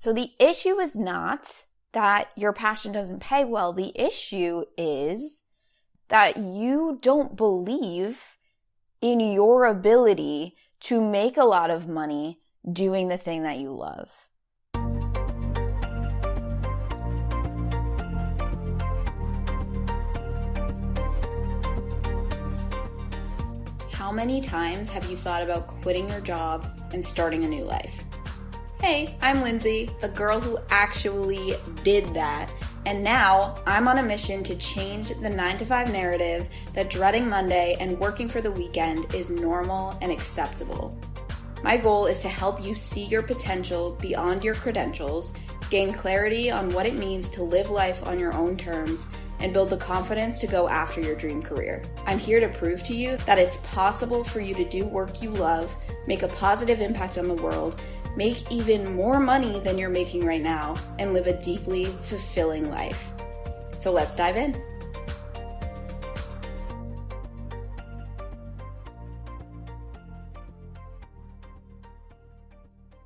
So the issue is not that your passion doesn't pay well. The issue is that you don't believe in your ability to make a lot of money doing the thing that you love. How many times have you thought about quitting your job and starting a new life? Hey, I'm Lindsay, the girl who actually did that. And now I'm on a mission to change the 9-to-5 narrative that dreading Monday and working for the weekend is normal and acceptable. My goal is to help you see your potential beyond your credentials, gain clarity on what it means to live life on your own terms, and build the confidence to go after your dream career. I'm here to prove to you that it's possible for you to do work you love, make a positive impact on the world, make even more money than you're making right now, and live a deeply fulfilling life. So let's dive in.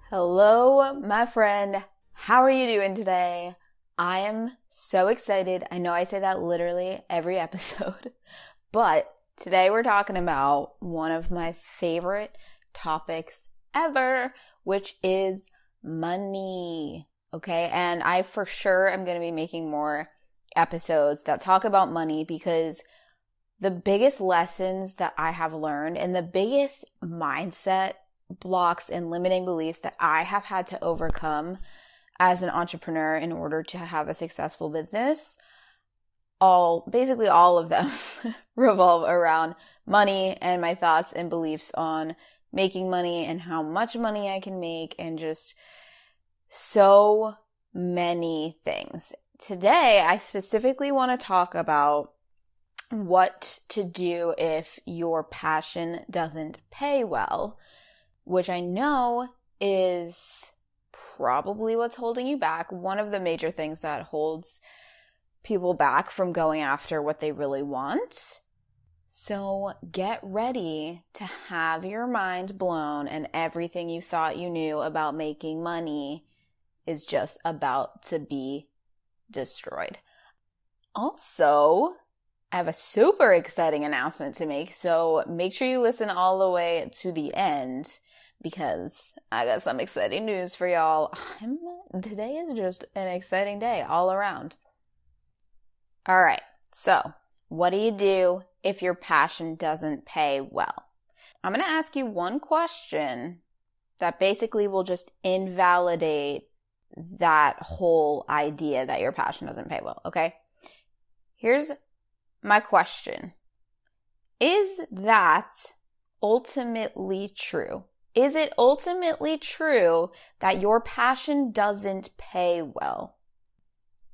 Hello, my friend. How are you doing today? I am so excited. I know I say that literally every episode, but today we're talking about one of my favorite topics ever, which is money. Okay. And I for sure am going to be making more episodes that talk about money, because the biggest lessons that I have learned and the biggest mindset blocks and limiting beliefs that I have had to overcome as an entrepreneur in order to have a successful business, basically all of them revolve around money and my thoughts and beliefs on making money and how much money I can make, and just so many things. Today, I specifically want to talk about what to do if your passion doesn't pay well, which I know is probably what's holding you back. One of the major things that holds people back from going after what they really want. So get ready to have your mind blown and everything you thought you knew about making money is just about to be destroyed. Also, I have a super exciting announcement to make, so make sure you listen all the way to the end, because I got some exciting news for y'all. Today is just an exciting day all around. All right, so what do you do if your passion doesn't pay well? I'm going to ask you one question that basically will just invalidate that whole idea that your passion doesn't pay well, okay? Here's my question. Is that ultimately true? Is it ultimately true that your passion doesn't pay well?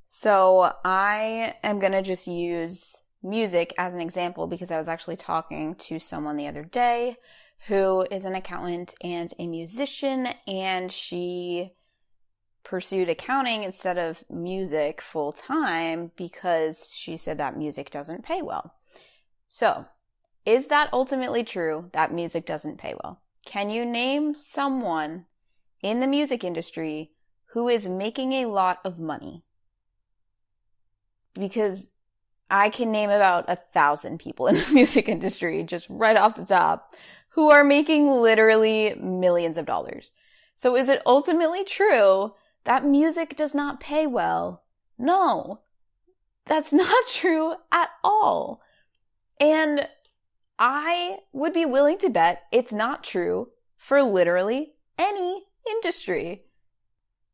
So I am going to just use music as an example, because I was actually talking to someone the other day who is an accountant and a musician, and she pursued accounting instead of music full time because she said that music doesn't pay well. So, is that ultimately true that music doesn't pay well? Can you name someone in the music industry who is making a lot of money? Because I can name about 1,000 people in the music industry, just right off the top, who are making literally millions of dollars. So is it ultimately true that music does not pay well? No, that's not true at all. And I would be willing to bet it's not true for literally any industry.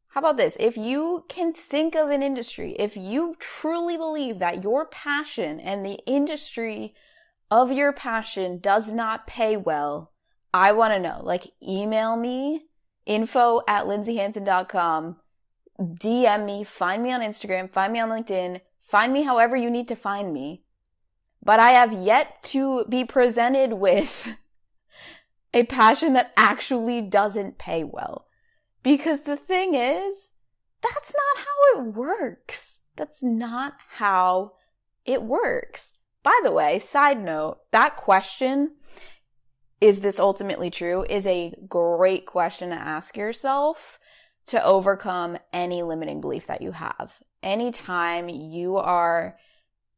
How about this? If you can think of an industry, if you truly believe that your passion and the industry of your passion does not pay well, I want to know. Like, email me, info@lindsayhanson.com, DM me, find me on Instagram, find me on LinkedIn, find me however you need to find me. But I have yet to be presented with a passion that actually doesn't pay well. Because the thing is, that's not how it works. That's not how it works. By the way, side note, that question, is this ultimately true, is a great question to ask yourself to overcome any limiting belief that you have. Anytime you are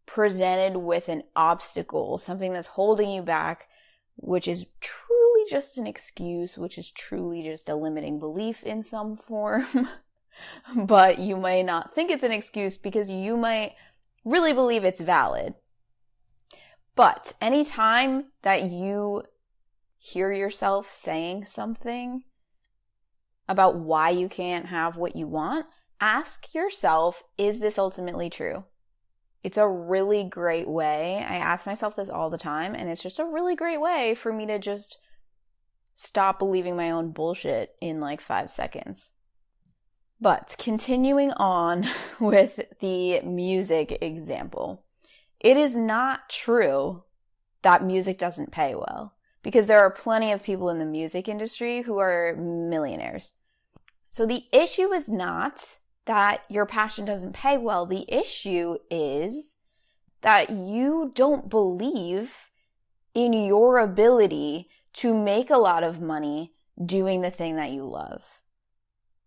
presented with an obstacle, something that's holding you back, which is truly just an excuse, which is truly just a limiting belief in some form, but you may not think it's an excuse because you might really believe it's valid. But anytime that you hear yourself saying something about why you can't have what you want, ask yourself, is this ultimately true? It's a really great way. I ask myself this all the time, and it's just a really great way for me to just stop believing my own bullshit in like 5 seconds. But continuing on with the music example, it is not true that music doesn't pay well, because there are plenty of people in the music industry who are millionaires. So the issue is not that your passion doesn't pay well. The issue is that you don't believe in your ability to make a lot of money doing the thing that you love.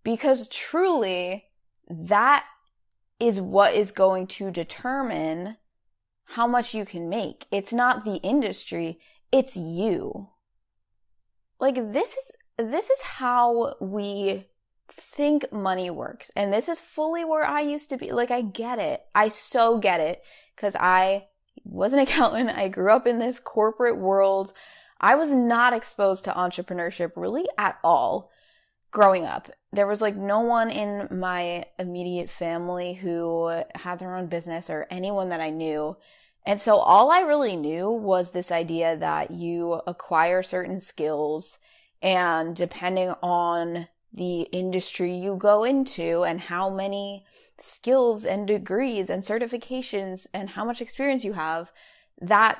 Because truly, that is what is going to determine how much you can make. It's not the industry, it's you. Like, this is how we think money works. And this is fully where I used to be. Like, I get it. I so get it. Because I was an accountant. I grew up in this corporate world. I was not exposed to entrepreneurship really at all growing up. There was like no one in my immediate family who had their own business or anyone that I knew. And so all I really knew was this idea that you acquire certain skills, and depending on the industry you go into and how many skills and degrees and certifications and how much experience you have, that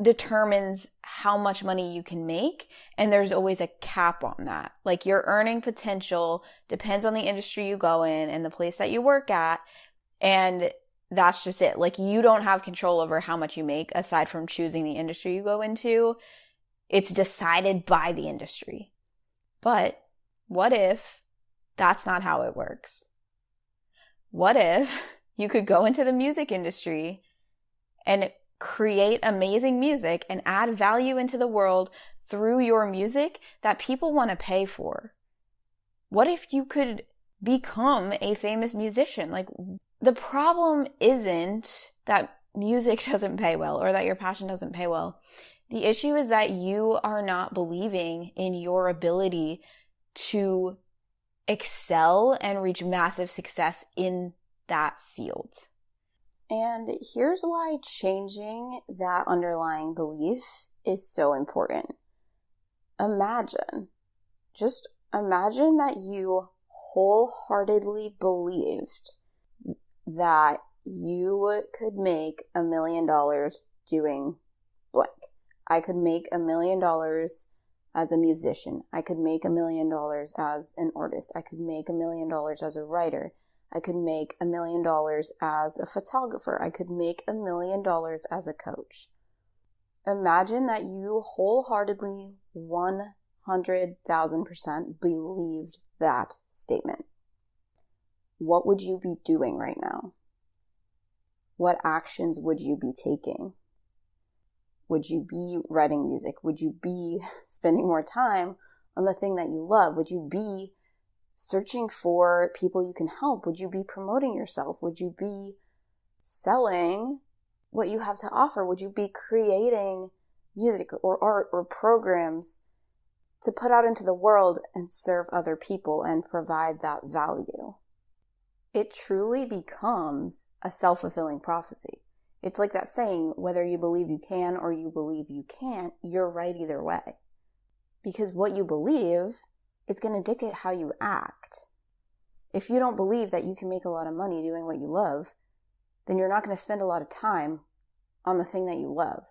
determines how much money you can make. And there's always a cap on that. Like, your earning potential depends on the industry you go in and the place that you work at. And that's just it. Like, you don't have control over how much you make aside from choosing the industry you go into. It's decided by the industry. But what if that's not how it works? What if you could go into the music industry and create amazing music and add value into the world through your music that people want to pay for? What if you could become a famous musician? Like, the problem isn't that music doesn't pay well or that your passion doesn't pay well. The issue is that you are not believing in your ability to excel and reach massive success in that field. And here's why changing that underlying belief is so important. Just imagine that you wholeheartedly believed that you could make $1 million doing blank. I could make $1 million as a musician. I could make $1 million as an artist. I could make $1 million as a writer. I could make $1 million as a photographer. I could make $1 million as a coach. Imagine that you wholeheartedly 100,000% believed that statement. What would you be doing right now? What actions would you be taking? Would you be writing music? Would you be spending more time on the thing that you love? Would you be searching for people you can help? Would you be promoting yourself? Would you be selling what you have to offer? Would you be creating music or art or programs to put out into the world and serve other people and provide that value? It truly becomes a self-fulfilling prophecy. It's like that saying, whether you believe you can or you believe you can't, you're right either way. Because what you believe is going to dictate how you act. If you don't believe that you can make a lot of money doing what you love, then you're not going to spend a lot of time on the thing that you love.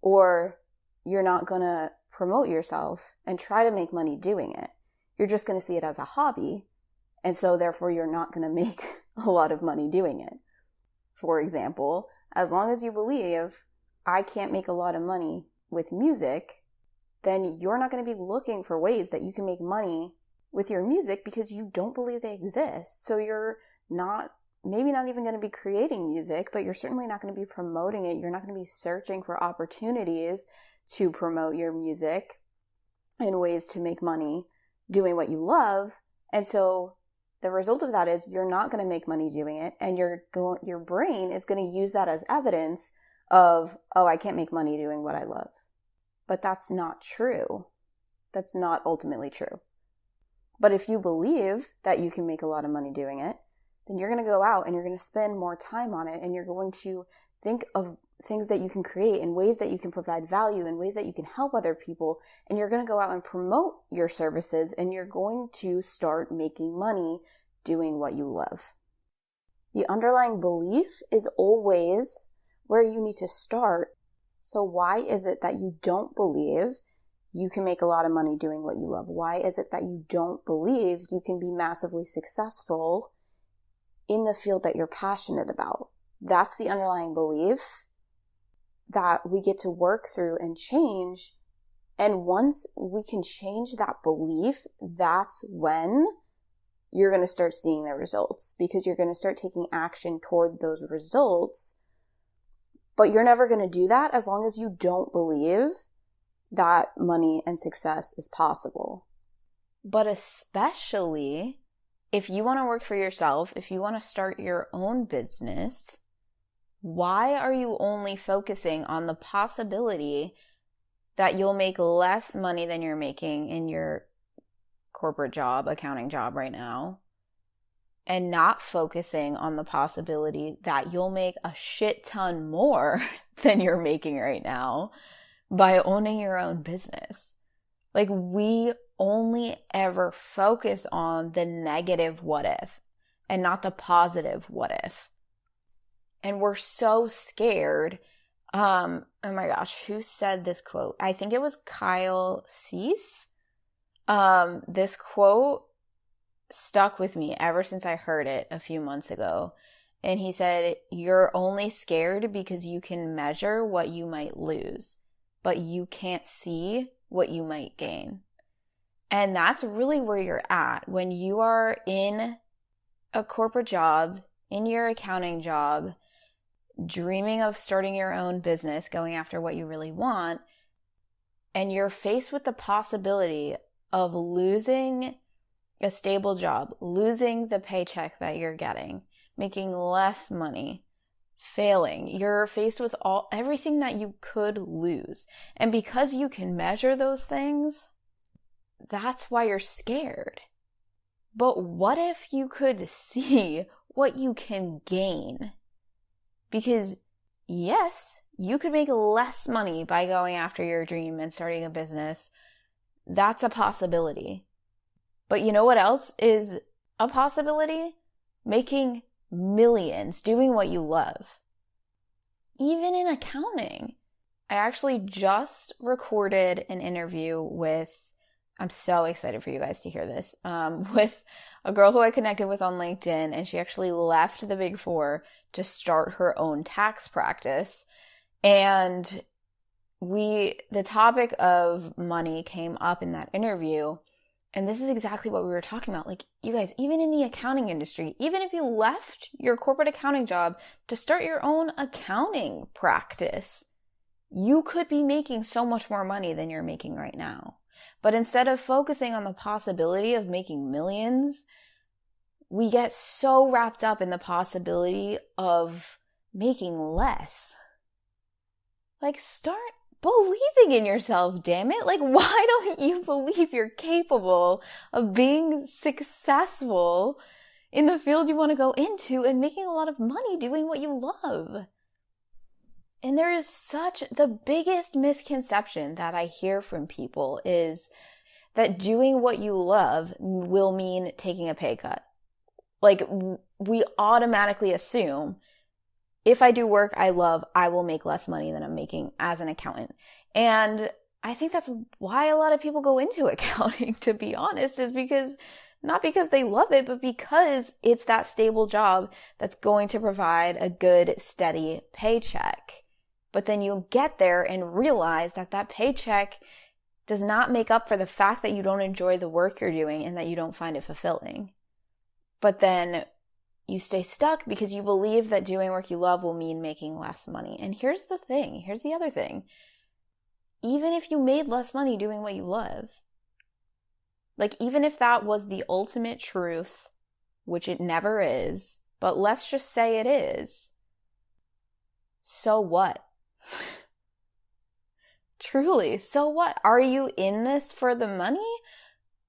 Or you're not going to promote yourself and try to make money doing it. You're just going to see it as a hobby. And so therefore you're not going to make a lot of money doing it. For example, as long as you believe I can't make a lot of money with music, then you're not going to be looking for ways that you can make money with your music because you don't believe they exist. So you're maybe not even going to be creating music, but you're certainly not going to be promoting it. You're not going to be searching for opportunities to promote your music and ways to make money doing what you love. And so the result of that is you're not going to make money doing it, and your brain is going to use that as evidence of, oh, I can't make money doing what I love. But that's not true. That's not ultimately true. But if you believe that you can make a lot of money doing it, then you're going to go out and you're going to spend more time on it, and you're going to think of things that you can create and ways that you can provide value and ways that you can help other people. And you're going to go out and promote your services, and you're going to start making money doing what you love. The underlying belief is always where you need to start. So why is it that you don't believe you can make a lot of money doing what you love? Why is it that you don't believe you can be massively successful in the field that you're passionate about? That's the underlying belief that we get to work through and change. And once we can change that belief, that's when you're going to start seeing the results, because you're going to start taking action toward those results. But you're never going to do that as long as you don't believe that money and success is possible. But especially if you want to work for yourself, if you want to start your own business, why are you only focusing on the possibility that you'll make less money than you're making in your corporate job, accounting job right now, and not focusing on the possibility that you'll make a shit ton more than you're making right now by owning your own business? Like, we only ever focus on the negative what if and not the positive what if. And we're so scared. Oh my gosh, who said this quote? I think it was Kyle Cease. This quote stuck with me ever since I heard it a few months ago. And he said, "You're only scared because you can measure what you might lose, but you can't see what you might gain." And that's really where you're at when you are in a corporate job, in your accounting job, dreaming of starting your own business, going after what you really want, and you're faced with the possibility of losing a stable job, losing the paycheck that you're getting, making less money, failing. You're faced with everything that you could lose. And because you can measure those things, that's why you're scared. But what if you could see what you can gain? Because yes, you could make less money by going after your dream and starting a business. That's a possibility. But you know what else is a possibility? Making millions, doing what you love. Even in accounting. I actually just recorded an interview with, I'm so excited for you guys to hear this, with a girl who I connected with on LinkedIn, and she actually left the Big Four to start her own tax practice. And the topic of money came up in that interview. And this is exactly what we were talking about. Like, you guys, even in the accounting industry, even if you left your corporate accounting job to start your own accounting practice, you could be making so much more money than you're making right now. But instead of focusing on the possibility of making millions, we get so wrapped up in the possibility of making less. Like, start believing in yourself, damn it. Like, why don't you believe you're capable of being successful in the field you want to go into and making a lot of money doing what you love? And there is the biggest misconception that I hear from people is that doing what you love will mean taking a pay cut. Like, we automatically assume if I do work I love, I will make less money than I'm making as an accountant. And I think that's why a lot of people go into accounting, to be honest, is not because they love it, but because it's that stable job that's going to provide a good, steady paycheck. But then you get there and realize that paycheck does not make up for the fact that you don't enjoy the work you're doing and that you don't find it fulfilling. But then you stay stuck because you believe that doing work you love will mean making less money. And here's the other thing. Even if you made less money doing what you love, like even if that was the ultimate truth, which it never is, but let's just say it is, so what? Truly, so what? Are you in this for the money?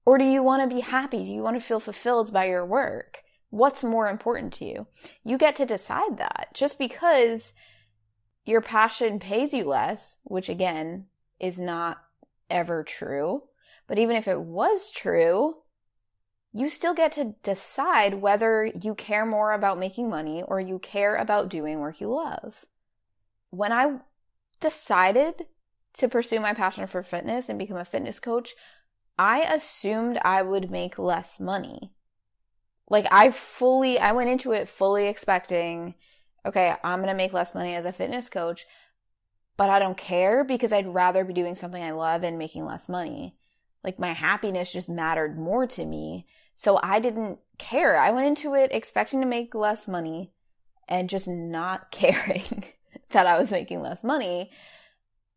Or do you want to be happy? Do you want to feel fulfilled by your work? What's more important to you? You get to decide that. Just because your passion pays you less, which again is not ever true, but even if it was true, you still get to decide whether you care more about making money or you care about doing work you love. When I decided to pursue my passion for fitness and become a fitness coach, I assumed I would make less money. Like I went into it fully expecting, okay, I'm going to make less money as a fitness coach, but I don't care because I'd rather be doing something I love and making less money. Like my happiness just mattered more to me. So I didn't care. I went into it expecting to make less money and just not caring that I was making less money.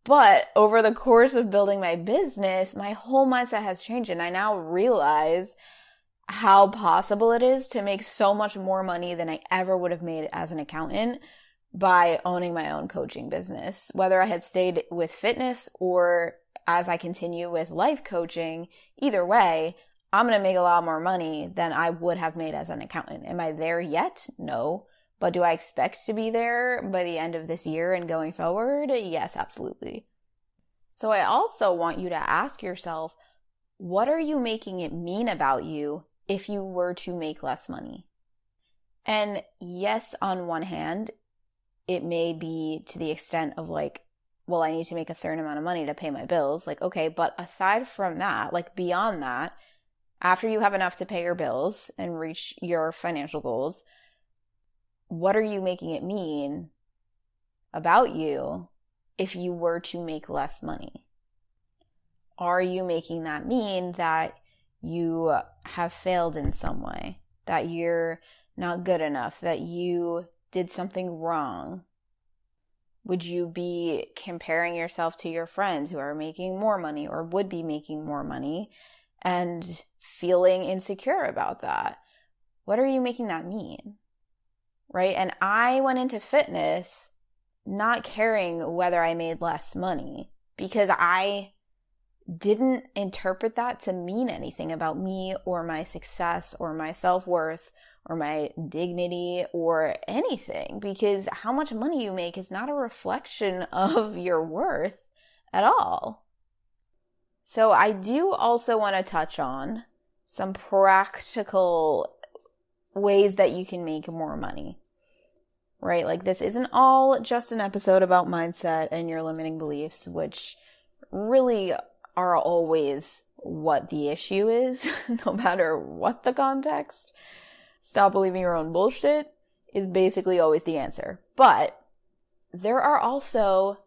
But over the course of building my business, my whole mindset has changed, and I now realize how possible it is to make so much more money than I ever would have made as an accountant by owning my own coaching business. Whether I had stayed with fitness or as I continue with life coaching, either way, I'm going to make a lot more money than I would have made as an accountant. Am I there yet? No. But do I expect to be there by the end of this year and going forward? Yes, absolutely. So I also want you to ask yourself, what are you making it mean about you if you were to make less money? And yes, on one hand, it may be to the extent of like, well, I need to make a certain amount of money to pay my bills. Like, okay, but aside from that, like beyond that, after you have enough to pay your bills and reach your financial goals, what are you making it mean about you if you were to make less money? Are you making that mean that you have failed in some way, that you're not good enough, that you did something wrong? Would you be comparing yourself to your friends who are making more money or would be making more money and feeling insecure about that? What are you making that mean? Right? And I went into fitness not caring whether I made less money because I didn't interpret that to mean anything about me or my success or my self-worth or my dignity or anything, because how much money you make is not a reflection of your worth at all. So I do also want to touch on some practical ways that you can make more money, right? Like this isn't all just an episode about mindset and your limiting beliefs, which really are always what the issue is, no matter what the context. Stop believing your own bullshit is basically always the answer. But there are also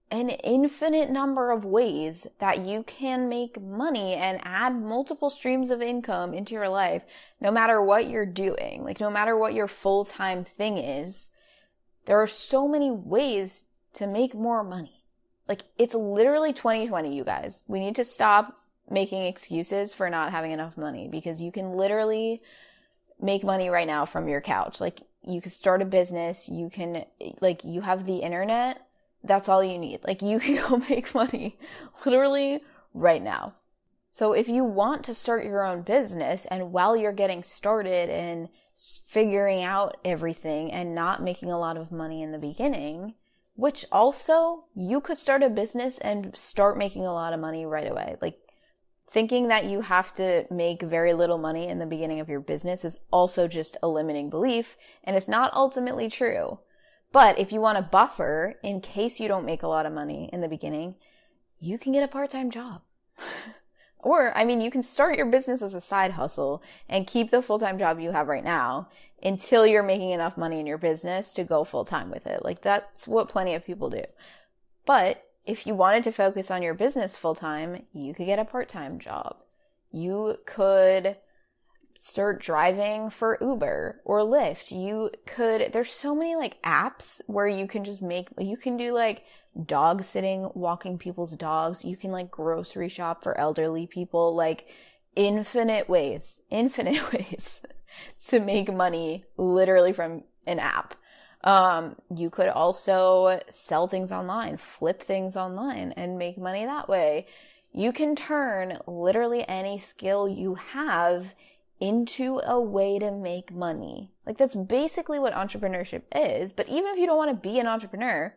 an infinite number of ways that you can make money and add multiple streams of income into your life, no matter what you're doing, like no matter what your full-time thing is. There are so many ways to make more money. Like it's literally 2020, you guys. We need to stop making excuses for not having enough money because you can literally make money right now from your couch. Like you can start a business, you can, like you have the internet. That's all you need. Like you can go make money literally right now. So if you want to start your own business and while you're getting started and figuring out everything and not making a lot of money in the beginning, which also you could start a business and start making a lot of money right away. Like thinking that you have to make very little money in the beginning of your business is also just a limiting belief, and it's not ultimately true. But if you want a buffer in case you don't make a lot of money in the beginning, you can get a part-time job. Or, I mean, you can start your business as a side hustle and keep the full-time job you have right now until you're making enough money in your business to go full-time with it. Like that's what plenty of people do. But if you wanted to focus on your business full time, you could get a part-time job. You could start driving for Uber or Lyft. There's so many like apps where you can you can do like dog sitting, walking people's dogs. You can like grocery shop for elderly people, like infinite ways to make money literally from an app. You could also sell things online, flip things online and make money that way. You can turn literally any skill you have into a way to make money. Like that's basically what entrepreneurship is. But even if you don't want to be an entrepreneur,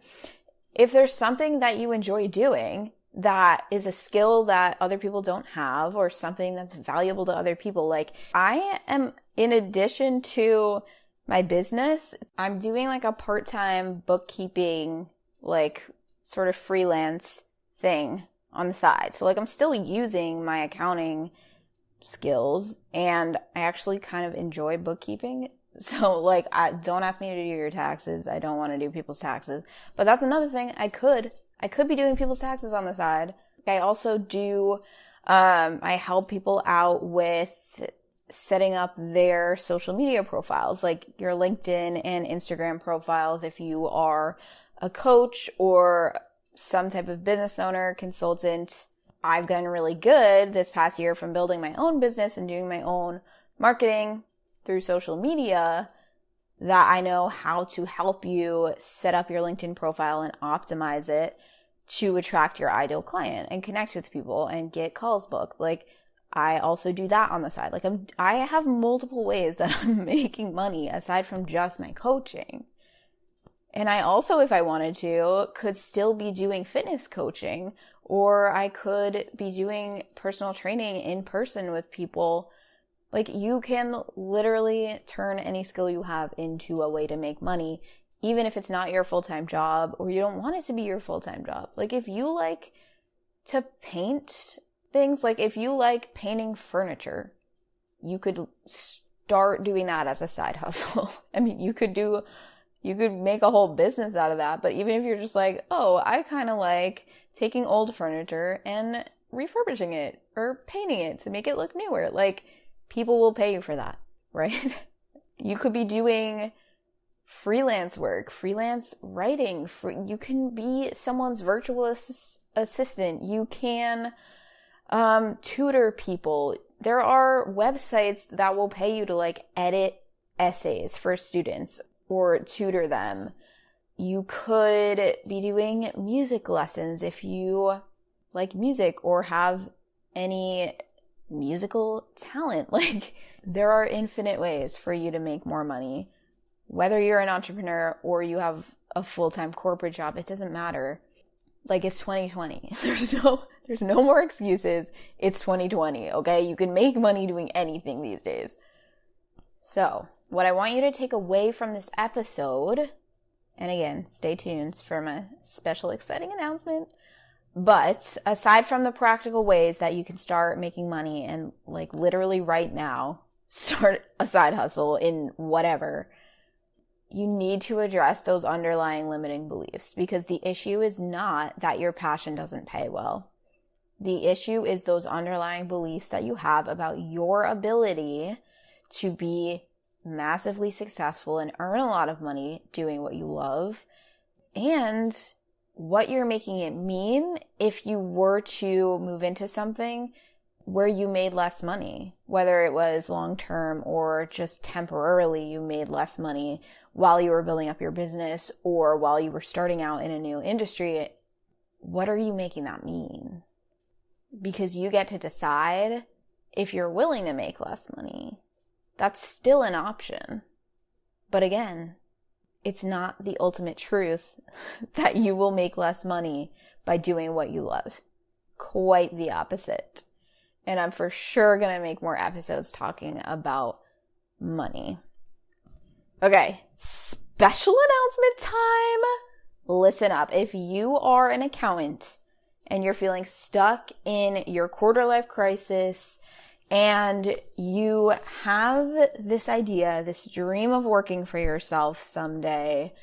if there's something that you enjoy doing that is a skill that other people don't have or something that's valuable to other people, like I am, in addition to my business, I'm doing like a part-time bookkeeping, like sort of freelance thing on the side. So like I'm still using my accounting skills and I actually kind of enjoy bookkeeping. So like, don't ask me to do your taxes. I don't want to do people's taxes, but that's another thing I could be doing people's taxes on the side. I also do, I help people out with setting up their social media profiles, like your LinkedIn and Instagram profiles. If you are a coach or some type of business owner, consultant, I've gotten really good this past year from building my own business and doing my own marketing through social media that I know how to help you set up your LinkedIn profile and optimize it to attract your ideal client and connect with people and get calls booked. Like I also do that on the side. Like I have multiple ways that I'm making money aside from just my coaching. And I also, if I wanted to, could still be doing fitness coaching, or I could be doing personal training in person with people. Like you can literally turn any skill you have into a way to make money, even if it's not your full-time job or you don't want it to be your full-time job. Like if you like to paint things, like if you like painting furniture, you could start doing that as a side hustle. I mean, you could make a whole business out of that. But even if you're just like, oh, I kind of like taking old furniture and refurbishing it or painting it to make it look newer, like people will pay you for that, right? You could be doing freelance work, freelance writing. You can be someone's virtual assistant. You can tutor people. There are websites that will pay you to like edit essays for students or tutor them. You could be doing music lessons if you like music or have any musical talent. Like there are infinite ways for you to make more money. Whether you're an entrepreneur or you have a full-time corporate job, it doesn't matter. Like it's 2020. There's no more excuses. It's 2020, okay? You can make money doing anything these days. So, what I want you to take away from this episode, and again, stay tuned for my special exciting announcement, but aside from the practical ways that you can start making money and like literally right now, start a side hustle in whatever, you need to address those underlying limiting beliefs, because the issue is not that your passion doesn't pay well. The issue is those underlying beliefs that you have about your ability to be massively successful and earn a lot of money doing what you love, and what you're making it mean if you were to move into something where you made less money, whether it was long-term or just temporarily you made less money while you were building up your business or while you were starting out in a new industry. What are you making that mean? Because you get to decide if you're willing to make less money. That's still an option. But again, it's not the ultimate truth that you will make less money by doing what you love. Quite the opposite. And I'm for sure going to make more episodes talking about money. Okay, special announcement time. Listen up. If you are an accountant and you're feeling stuck in your quarter life crisis and you have this idea, this dream of working for yourself someday,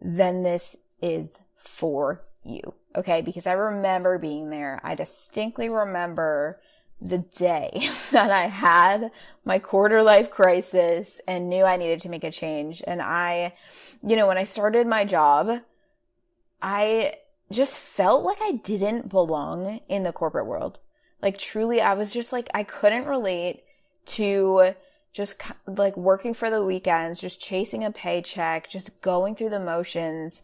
then this is for you, okay? Because I remember being there. I distinctly remember the day that I had my quarter life crisis and knew I needed to make a change. And when I started my job, I just felt like I didn't belong in the corporate world. Like truly, I was just like, I couldn't relate to just like working for the weekends, just chasing a paycheck, just going through the motions.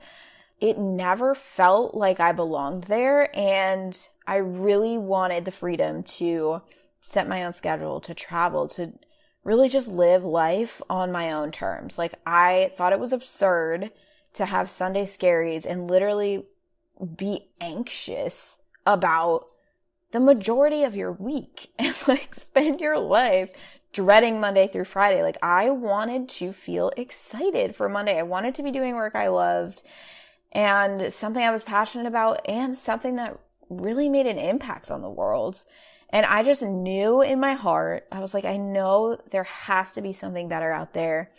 It never felt like I belonged there. And I really wanted the freedom to set my own schedule, to travel, to really just live life on my own terms. Like I thought it was absurd to have Sunday scaries and literally be anxious about the majority of your week and like spend your life dreading Monday through Friday. Like I wanted to feel excited for Monday. I wanted to be doing work I loved and something I was passionate about and something that really made an impact on the world. And I just knew in my heart, I was like, I know there has to be something better out there.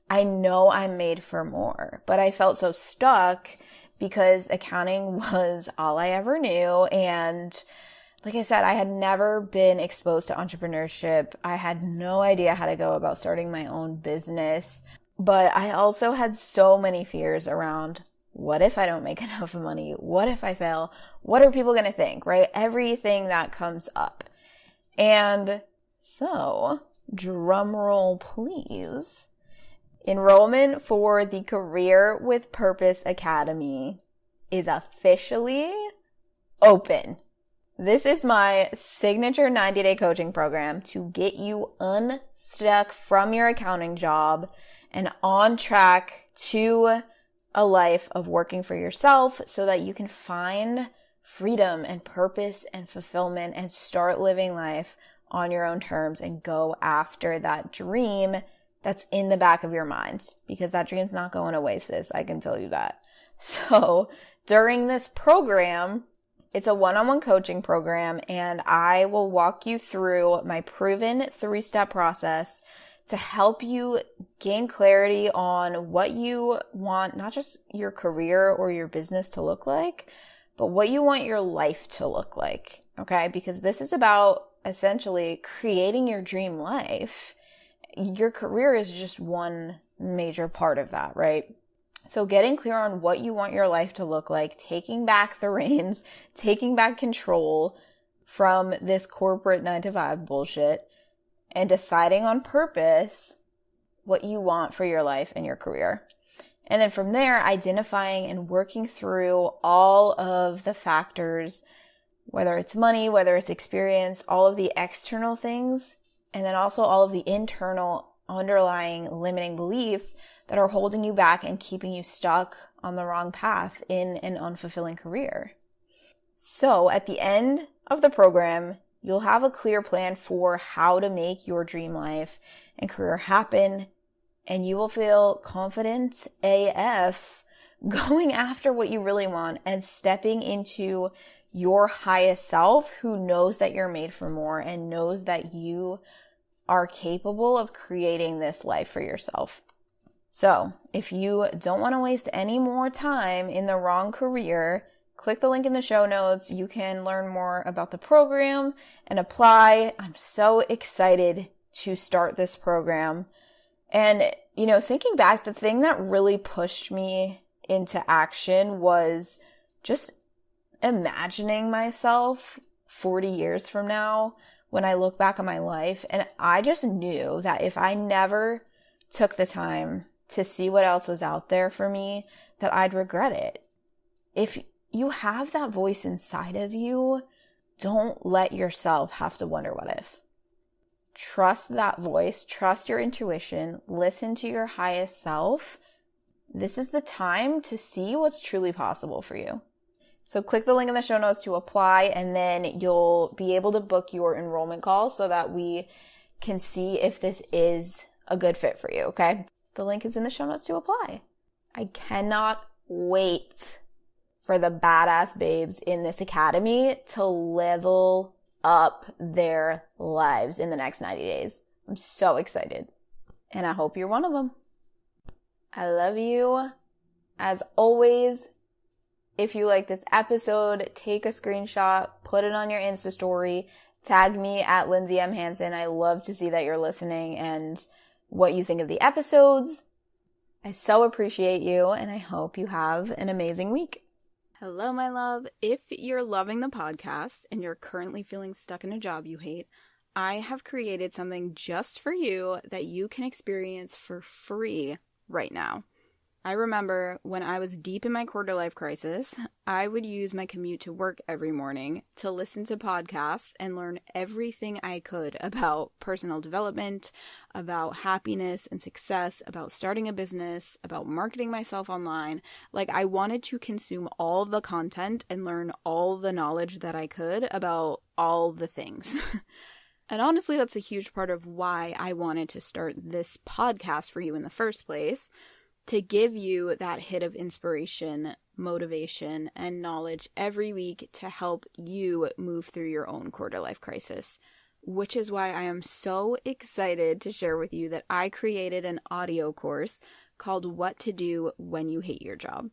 I know I'm made for more, but I felt so stuck because accounting was all I ever knew. And like I said, I had never been exposed to entrepreneurship. I had no idea how to go about starting my own business, but I also had so many fears around what if I don't make enough money? What if I fail? What are people going to think, right? Everything that comes up. And so, drum roll please. Enrollment for the Career with Purpose Academy is officially open. This is my signature 90-day coaching program to get you unstuck from your accounting job and on track to a life of working for yourself so that you can find freedom and purpose and fulfillment and start living life on your own terms and go after that dream that's in the back of your mind, because that dream's not going away, sis. I can tell you that. So during this program, it's a one-on-one coaching program, and I will walk you through my proven 3-step process to help you gain clarity on what you want, not just your career or your business to look like, but what you want your life to look like, okay? Because this is about essentially creating your dream life. Your career is just one major part of that, right? So getting clear on what you want your life to look like, taking back the reins, taking back control from this corporate 9-to-5 bullshit, and deciding on purpose what you want for your life and your career. And then from there, identifying and working through all of the factors, whether it's money, whether it's experience, all of the external things, and then also all of the internal underlying limiting beliefs that are holding you back and keeping you stuck on the wrong path in an unfulfilling career. So at the end of the program, you'll have a clear plan for how to make your dream life and career happen, and you will feel confident AF going after what you really want and stepping into your highest self, who knows that you're made for more and knows that you are capable of creating this life for yourself. So if you don't want to waste any more time in the wrong career, click the link in the show notes. You can learn more about the program and apply. I'm so excited to start this program. And, thinking back, the thing that really pushed me into action was just imagining myself 40 years from now when I look back on my life. And I just knew that if I never took the time to see what else was out there for me, that I'd regret it. If you have that voice inside of you, don't let yourself have to wonder what if. Trust that voice, trust your intuition, listen to your highest self. This is the time to see what's truly possible for you. So click the link in the show notes to apply, and then you'll be able to book your enrollment call so that we can see if this is a good fit for you, okay? The link is in the show notes to apply. I cannot wait for the badass babes in this academy to level up their lives in the next 90 days. I'm so excited. And I hope you're one of them. I love you. As always, if you like this episode, take a screenshot, put it on your Insta story, tag me at Lindsay M. Hansen. I love to see that you're listening and what you think of the episodes. I so appreciate you, and I hope you have an amazing week. Hello, my love. If you're loving the podcast and you're currently feeling stuck in a job you hate, I have created something just for you that you can experience for free right now. I remember when I was deep in my quarter life crisis, I would use my commute to work every morning to listen to podcasts and learn everything I could about personal development, about happiness and success, about starting a business, about marketing myself online. Like, I wanted to consume all the content and learn all the knowledge that I could about all the things. And honestly, that's a huge part of why I wanted to start this podcast for you in the first place. To give you that hit of inspiration, motivation, and knowledge every week to help you move through your own quarter life crisis. Which is why I am so excited to share with you that I created an audio course called What to Do When You Hate Your Job.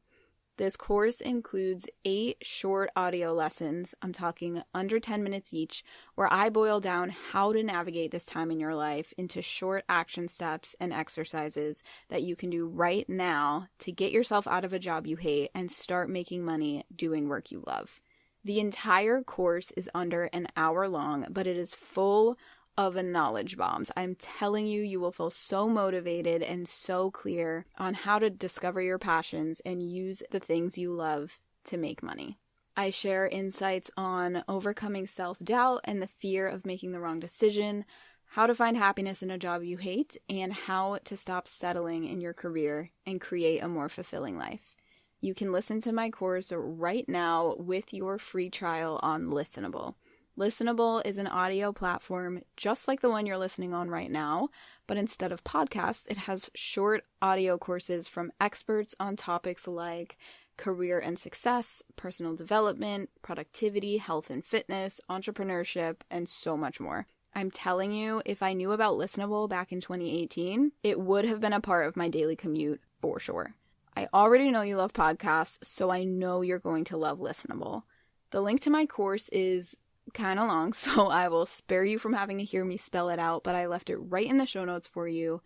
This course includes 8 short audio lessons, I'm talking under 10 minutes each, where I boil down how to navigate this time in your life into short action steps and exercises that you can do right now to get yourself out of a job you hate and start making money doing work you love. The entire course is under an hour long, but it is full of knowledge bombs. I'm telling you, you will feel so motivated and so clear on how to discover your passions and use the things you love to make money. I share insights on overcoming self-doubt and the fear of making the wrong decision, how to find happiness in a job you hate, and how to stop settling in your career and create a more fulfilling life. You can listen to my course right now with your free trial on Listenable. Listenable is an audio platform just like the one you're listening on right now, but instead of podcasts, it has short audio courses from experts on topics like career and success, personal development, productivity, health and fitness, entrepreneurship, and so much more. I'm telling you, if I knew about Listenable back in 2018, it would have been a part of my daily commute for sure. I already know you love podcasts, so I know you're going to love Listenable. The link to my course is kind of long, so I will spare you from having to hear me spell it out, but I left it right in the show notes for you.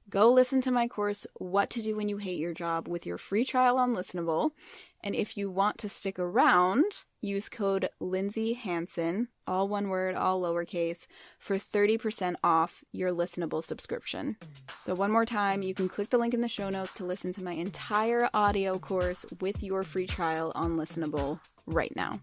Go listen to my course, What to Do When You Hate Your Job, with your free trial on Listenable. And if you want to stick around, use code Lindsay Hansen, all one word, all lowercase, for 30% off your Listenable subscription. So one more time, you can click the link in the show notes to listen to my entire audio course with your free trial on Listenable right now.